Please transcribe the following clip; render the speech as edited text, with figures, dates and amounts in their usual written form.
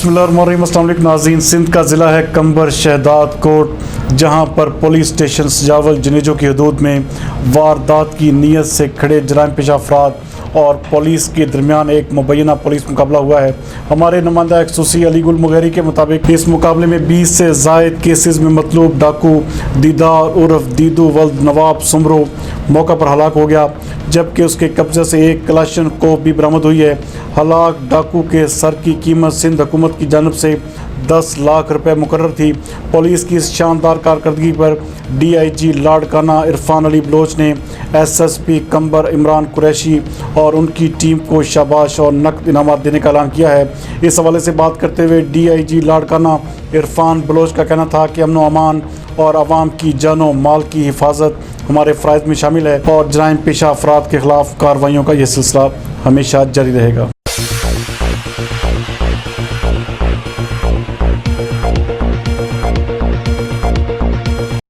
बिस्मिल्लाहिर्रहमानिर्रहीम। अस्सलाम वालेकुम नाज़रीन। सिंध का ज़िला है कंबर शहदाद कोट, जहां पर पुलिस स्टेशन सजावल जनेजों की हदूद में वारदात की नीयत से खड़े जराइम पेशा अफराद और पुलिस के दरमियान एक मुबैना पुलिस मुकाबला हुआ है। हमारे नुमाइंदा एक्सोसी अली गुल मुगैरी के मुताबिक इस मुकाबले में 20 से ज़ायद केसेस में मतलूब डाकू दीदार उर्फ दीदू वल्द नवाब सुमरो मौका पर हलाक हो गया, जबकि उसके कब्जे से एक कलाशन कोप भी बरामद हुई है। हलाक डाकू के सर की कीमत सिंध हुकूमत की जानब से 10 लाख रुपए मुकर्रर थी। पुलिस की इस शानदार कारकर्दगी पर DIG लाड़काना इरफान अली बलोच ने SSP कंबर इमरान कुरैशी और उनकी टीम को शाबाश और नकद इनामात देने का ऐलान किया है। इस हवाले से बात करते हुए DIG लाड़काना इरफान बलोच का कहना था कि अमन व अमान और आवाम की जानो माल की हिफाजत हमारे फ़राइज़ में शामिल है और जराइम पेशा अफराद के ख़िलाफ़ कार्रवाइयों का यह सिलसिला हमेशा जारी रहेगा।